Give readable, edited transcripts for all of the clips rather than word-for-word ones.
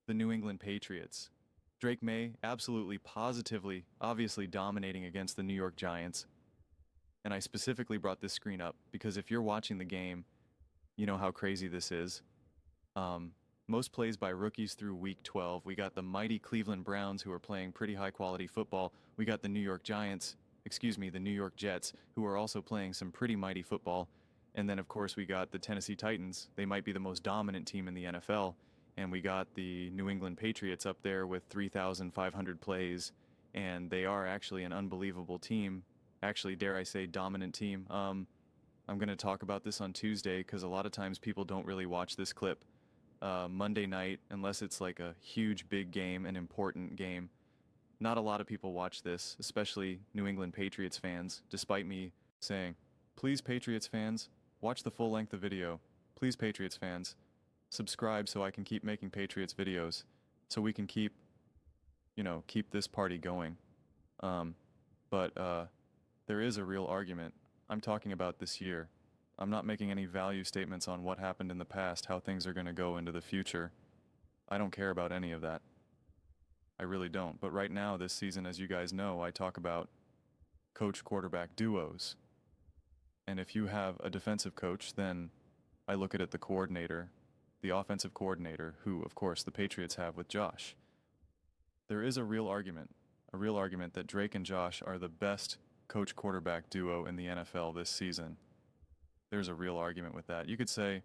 the New England Patriots. Drake Maye absolutely, positively, obviously dominating against the New York Giants. And I specifically brought this screen up because if you're watching the game, you know how crazy this is. Um, Most plays by rookies through week 12. We got the mighty Cleveland Browns who are playing pretty high quality football. We got the New York Giants, the New York Jets, who are also playing some pretty mighty football. And then, of course, we got the Tennessee Titans. They might be the most dominant team in the NFL. And we got the New England Patriots up there with 3,500 plays. And they are actually an unbelievable team. Actually, dare I say, dominant team. I'm going to talk about this on Tuesday because a lot of times people don't really watch this clip Monday night unless it's like a huge, big game, an important game. Not a lot of people watch this, especially New England Patriots fans, despite me saying, please, Patriots fans, watch the full length of video. Please, Patriots fans, subscribe so I can keep making Patriots videos, so we can keep this party going. But there is a real argument. I'm talking about this year. I'm not making any value statements on what happened in the past, how things are going to go into the future. I don't care about any of that. I really don't. But right now, this season, as you guys know, I talk about coach-quarterback duos. And if you have a defensive coach, then I look at it the coordinator, the offensive coordinator, who, of course, the Patriots have with Josh. There is a real argument that Drake and Josh are the best coach-quarterback duo in the NFL this season. There's a real argument with that. You could say,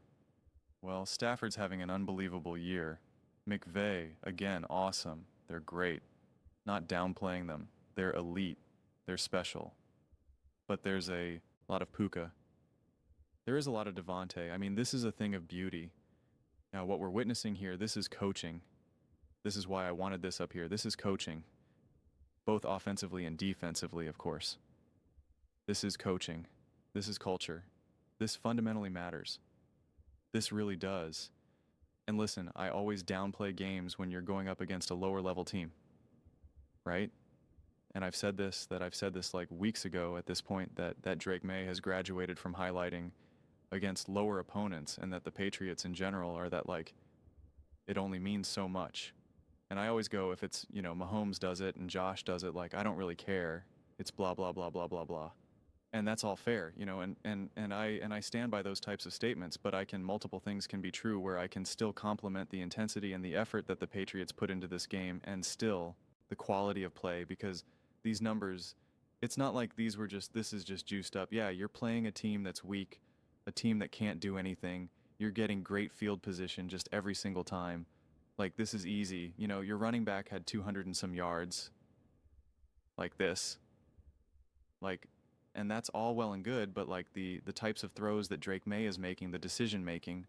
well, Stafford's having an unbelievable year. McVay, again, awesome. They're great. Not downplaying them. They're elite. They're special. But there's a lot of Puka. There is a lot of Devontae. I mean, this is a thing of beauty. Now, what we're witnessing here, this is coaching. This is why I wanted this up here. This is coaching. Both offensively and defensively, of course. This is coaching. This is culture. This fundamentally matters. This really does. And listen, I always downplay games when you're going up against a lower level team. Right? And I've said this like weeks ago at this point that Drake Maye has graduated from highlighting against lower opponents and that the Patriots in general are that like it only means so much. And I always go, if it's, Mahomes does it and Josh does it, like I don't really care. It's blah blah blah blah blah blah. And that's all fair, and I stand by those types of statements, but multiple things can be true where I can still compliment the intensity and the effort that the Patriots put into this game and still the quality of play, because these numbers, it's not like this is just juiced up. Yeah, you're playing a team that's weak, a team that can't do anything. You're getting great field position just every single time. Like, this is easy. Your running back had 200 and some yards like this. And that's all well and good, but like the types of throws that Drake Maye is making, the decision making,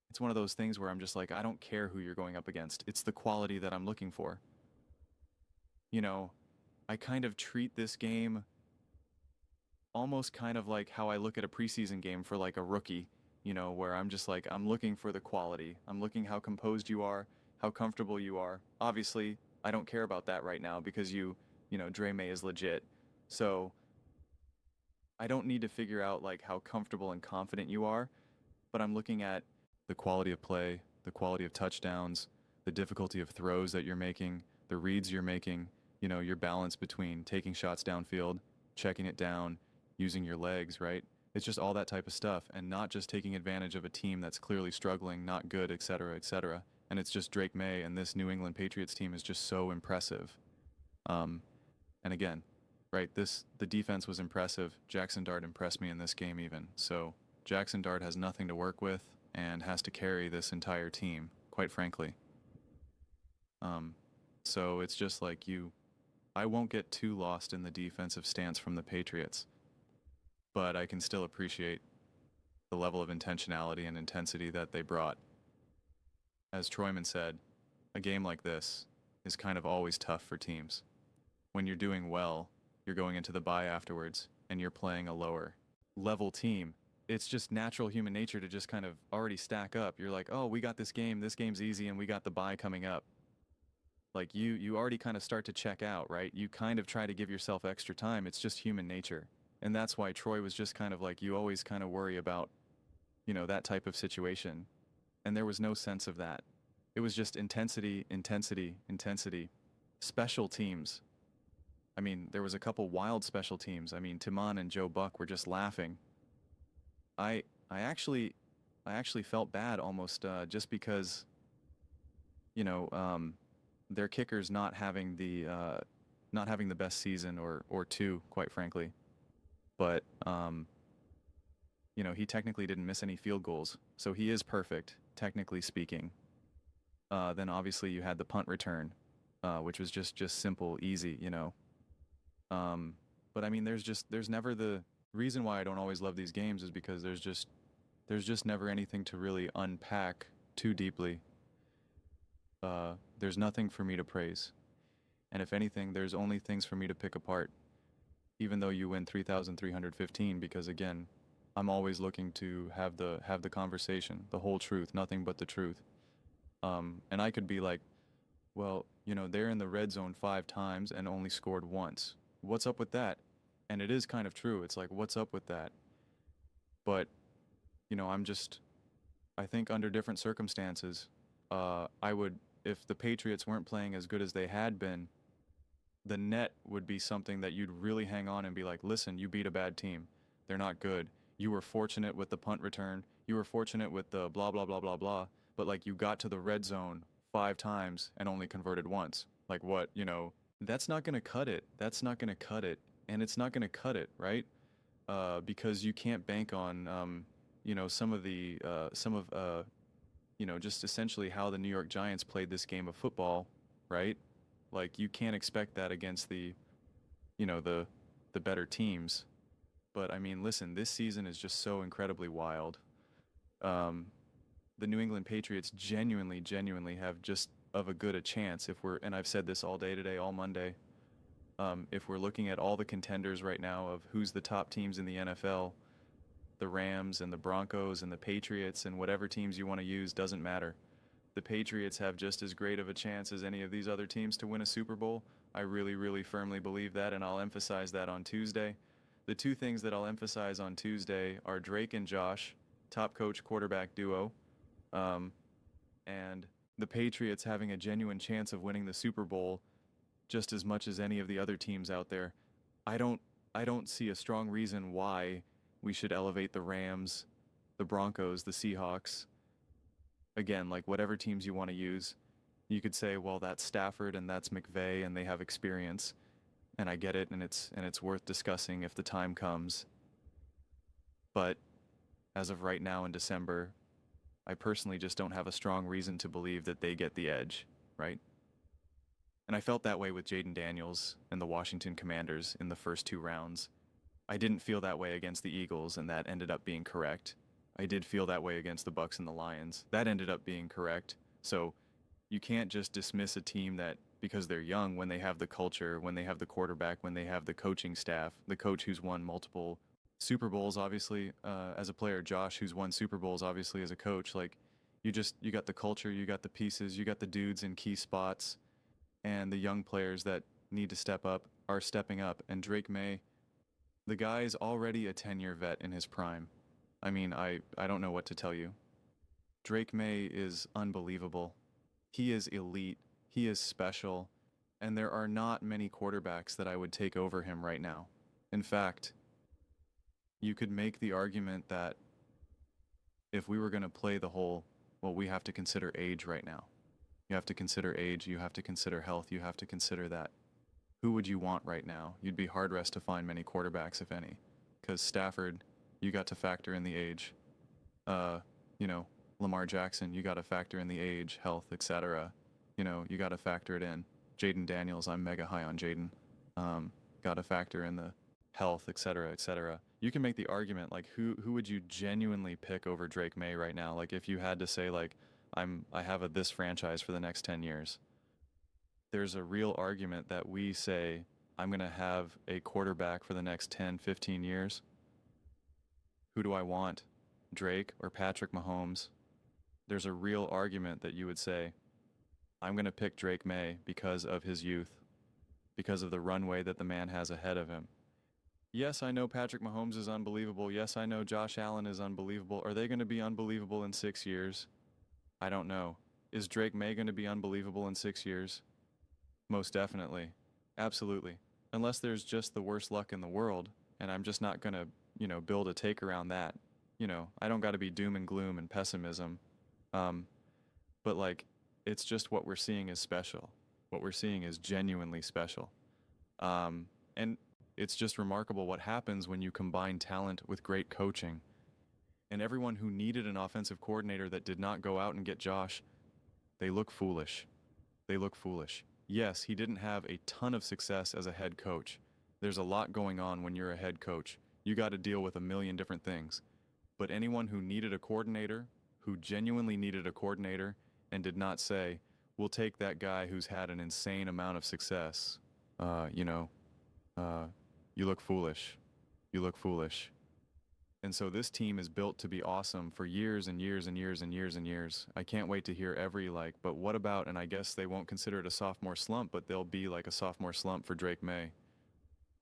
it's one of those things where I'm just like, I don't care who you're going up against. It's the quality that I'm looking for. I kind of treat this game almost kind of like how I look at a preseason game for like a rookie, where I'm just like, I'm looking for the quality. I'm looking how composed you are, how comfortable you are. Obviously, I don't care about that right now because Dre Maye is legit. So I don't need to figure out like how comfortable and confident you are, but I'm looking at the quality of play, the quality of touchdowns, the difficulty of throws that you're making, the reads you're making, your balance between taking shots downfield, checking it down, using your legs, right? It's just all that type of stuff, and not just taking advantage of a team that's clearly struggling, not good, etc., etc. And it's just Drake Maye and this New England Patriots team is just so impressive. And again, right, the defense was impressive. Jackson Dart impressed me in this game even. So Jackson Dart has nothing to work with and has to carry this entire team, quite frankly. So it's just like I won't get too lost in the defensive stance from the Patriots, but I can still appreciate the level of intentionality and intensity that they brought. As Troyman said, a game like this is kind of always tough for teams. When you're doing well, you're going into the bye afterwards, and you're playing a lower level team. It's just natural human nature to just kind of already stack up. You're like, oh, we got this game's easy, and we got the bye coming up. Like you already kind of start to check out, right? You kind of try to give yourself extra time. It's just human nature. And that's why Troy was just kind of like, you always kind of worry about, that type of situation. And there was no sense of that. It was just intensity, intensity, intensity. Special teams. I mean, there was a couple wild special teams. I mean, Timon and Joe Buck were just laughing. I I actually I actually felt bad almost just because, you know, their kicker's not having the best season or two, quite frankly. But he technically didn't miss any field goals, so he is perfect, technically speaking. Then obviously you had the punt return, which was just simple, easy, you know. Um, but I mean, there's never the reason why I don't always love these games is because there's just never anything to really unpack too deeply. There's nothing for me to praise, and if anything, there's only things for me to pick apart. Even though you win 3,315, because again, I'm always looking to have the conversation, the whole truth, nothing but the truth. And I could be like, well, they're in the red zone 5 times and only scored once. What's up with that? And it is kind of true. It's like, what's up with that? But, I'm just, I think under different circumstances, I would, if the Patriots weren't playing as good as they had been, the net would be something that you'd really hang on and be like, listen, you beat a bad team. They're not good. You were fortunate with the punt return. You were fortunate with the blah, blah, blah, blah, blah. But like you got to the red zone 5 times and only converted once. Like what, that's not going to cut it. That's not going to cut it. And it's not going to cut it, right? Because you can't bank on, some of, just essentially how the New York Giants played this game of football, right? Like you can't expect that against the better teams. But I mean, listen, this season is just so incredibly wild. Um, the New England Patriots genuinely, genuinely have just of a good a chance if we're, and I've said this all day today, all Monday. If we're looking at all the contenders right now of who's the top teams in the NFL, the Rams and the Broncos and the Patriots and whatever teams you want to use doesn't matter. The Patriots have just as great of a chance as any of these other teams to win a Super Bowl. I really, really firmly believe that, and I'll emphasize that on Tuesday. The two things that I'll emphasize on Tuesday are Drake and Josh, top coach quarterback duo, um, and the Patriots having a genuine chance of winning the Super Bowl just as much as any of the other teams out there. I don't I don't see a strong reason why we should elevate the Rams, the Broncos, the Seahawks. Again, like whatever teams you want to use. You could say, well, that's Stafford and that's McVay and they have experience. And I get it and it's worth discussing if the time comes. But as of right now in December, I personally just don't have a strong reason to believe that they get the edge, right? And I felt that way with Jaden Daniels and the Washington Commanders in the first 2 rounds. I didn't feel that way against the Eagles, and that ended up being correct. I did feel that way against the Bucks and the Lions. That ended up being correct. So you can't just dismiss a team that because they're young when they have the culture, when they have the quarterback, when they have the coaching staff, the coach who's won multiple Super Bowls, obviously, as a player, Josh, who's won Super Bowls, obviously, as a coach. Like, you got the culture, you got the pieces, you got the dudes in key spots, and the young players that need to step up are stepping up. And Drake May, the guy is already a 10-year vet in his prime. I mean, I don't know what to tell you. Drake May is unbelievable. He is elite. He is special. And there are not many quarterbacks that I would take over him right now. In fact, you could make the argument that if we were going to play the whole, well, we have to consider age right now. You have to consider age. You have to consider health. You have to consider that. Who would you want right now? You'd be hard-pressed to find many quarterbacks, if any. Because Stafford, you got to factor in the age. Uh, Lamar Jackson, you got to factor in the age, health, etc. You got to factor it in. Jaden Daniels, I'm mega high on Jaden. Got to factor in the health, etc., etc. You can make the argument like who would you genuinely pick over Drake May right now? Like if you had to say like I have this franchise for the next 10 years. There's a real argument that we say I'm going to have a quarterback for the next 10, 15 years. Who do I want? Drake or Patrick Mahomes? There's a real argument that you would say I'm going to pick Drake May because of his youth, because of the runway that the man has ahead of him. Yes, I know Patrick Mahomes is unbelievable. Yes, I know Josh Allen is unbelievable. Are they going to be unbelievable in 6 years? I don't know. Is Drake May going to be unbelievable in 6 years? Most definitely. Absolutely. Unless there's just the worst luck in the world, and I'm just not going to, build a take around that. I don't got to be doom and gloom and pessimism. Um, but like, it's just what we're seeing is special. What we're seeing is genuinely special. And it's just remarkable what happens when you combine talent with great coaching. And everyone who needed an offensive coordinator that did not go out and get Josh, they look foolish. They look foolish. Yes, he didn't have a ton of success as a head coach. There's a lot going on when you're a head coach. You got to deal with a million different things. But anyone who needed a coordinator, who genuinely needed a coordinator, and did not say, we'll take that guy who's had an insane amount of success, uh, you know, uh, you look foolish. You look foolish. And so this team is built to be awesome for years and years and years and years and years. I can't wait to hear every but what about, and I guess they won't consider it a sophomore slump, but they'll be like a sophomore slump for Drake May.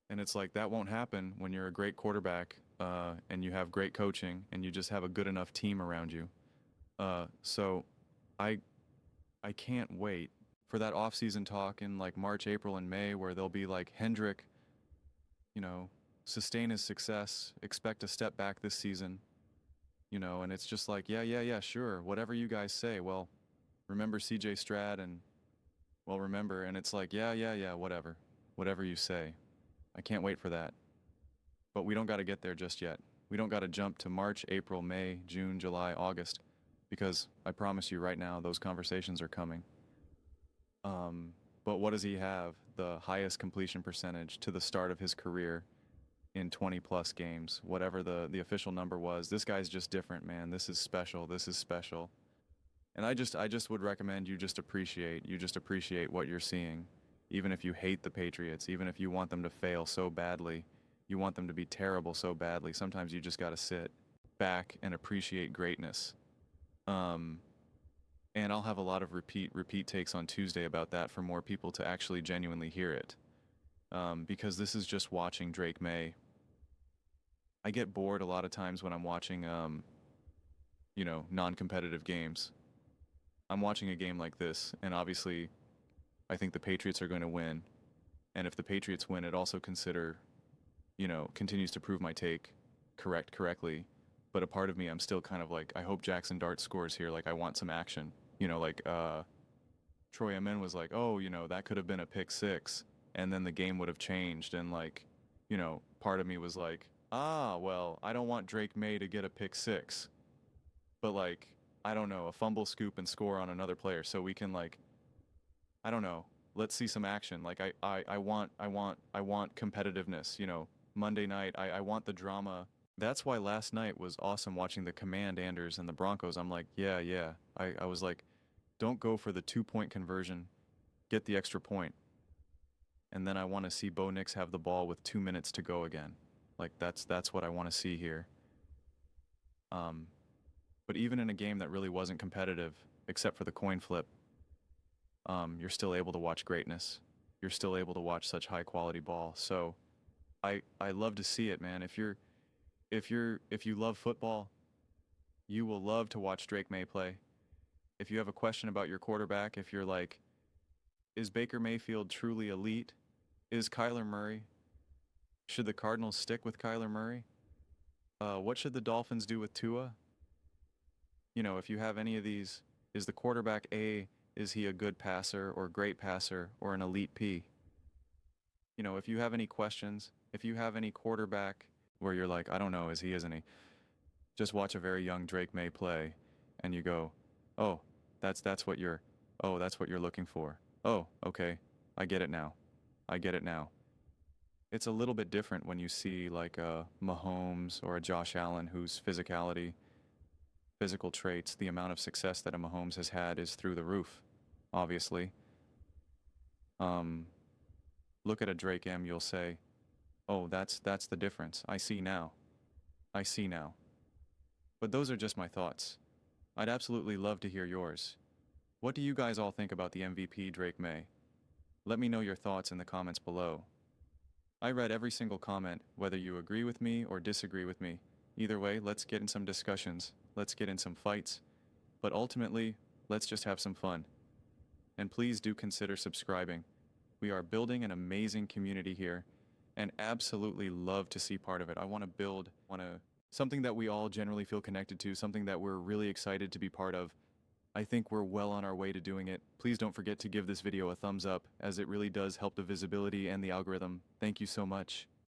And it's like that won't happen when you're a great quarterback and you have great coaching and you just have a good enough team around you. So I I can't wait for that off-season talk in like March, April, and May where they'll be like Hendrick, you know, sustain his success, expect a step back this season, and it's just like, yeah, yeah, yeah, sure, whatever you guys say. Well, remember CJ Stroud and well, remember, and it's like, yeah, yeah, yeah, whatever you say. I can't wait for that. But we don't got to get there just yet. We don't got to jump to March, April, May, June, July, August, because I promise you right now, those conversations are coming. But what does he have? The highest completion percentage to the start of his career in 20 plus games, whatever the official number was. This guy's just different, man. This is special. This is special. And I just would recommend you just appreciate what you're seeing. Even if you hate the Patriots, even if you want them to fail so badly, you want them to be terrible so badly, sometimes you just got to sit back and appreciate greatness. Um, and I'll have a lot of repeat takes on Tuesday about that for more people to actually genuinely hear it. Because this is just watching Drake May. I get bored a lot of times when I'm watching, non-competitive games. I'm watching a game like this, and obviously, I think the Patriots are going to win. And if the Patriots win, it also continues to prove my take correctly. But a part of me, I'm still kind of like, I hope Jackson Dart scores here. Like, I want some action. Troy Amen was like, oh, that could have been a pick six. And then the game would have changed. And part of me was like, well, I don't want Drake May to get a pick six. But I don't know, a fumble, scoop, and score on another player. So we can I don't know. Let's see some action. I want competitiveness. Monday night, I want the drama. That's why last night was awesome watching the Commanders and the Broncos. I'm like, yeah, yeah. I was like, don't go for the 2-point conversion. Get the extra point. And then I want to see Bo Nix have the ball with 2 minutes to go again. That's what I want to see here. But even in a game that really wasn't competitive, except for the coin flip, you're still able to watch greatness. You're still able to watch such high quality ball. So I love to see it, man. If you love football, you will love to watch Drake May play. If you have a question about your quarterback, if you're like, is Baker Mayfield truly elite? Is Kyler Murray? Should the Cardinals stick with Kyler Murray? What should the Dolphins do with Tua? If you have any of these, is the quarterback A, is he a good passer or great passer or an elite P? If you have any questions, if you have any quarterback where you're like, I don't know, is he, isn't he? Just watch a very young Drake May play and you go, oh, that's what you're looking for. Oh, okay. I get it now. I get it now. It's a little bit different when you see like a Mahomes or a Josh Allen whose physicality, physical traits, the amount of success that a Mahomes has had is through the roof, obviously. Um, Look at a Drake M, you'll say, oh, that's the difference. I see now. I see now. But those are just my thoughts. I'd absolutely love to hear yours. What do you guys all think about the MVP Drake May? Let me know your thoughts in the comments below. I read every single comment, whether you agree with me or disagree with me. Either way, let's get in some discussions. Let's get in some fights. But ultimately, Let's just have some fun. And please do consider subscribing. We are building an amazing community here and absolutely love to see part of it. I want to build something that we all generally feel connected to, something that we're really excited to be part of. I think we're well on our way to doing it. Please don't forget to give this video a thumbs up, as it really does help the visibility and the algorithm. Thank you so much.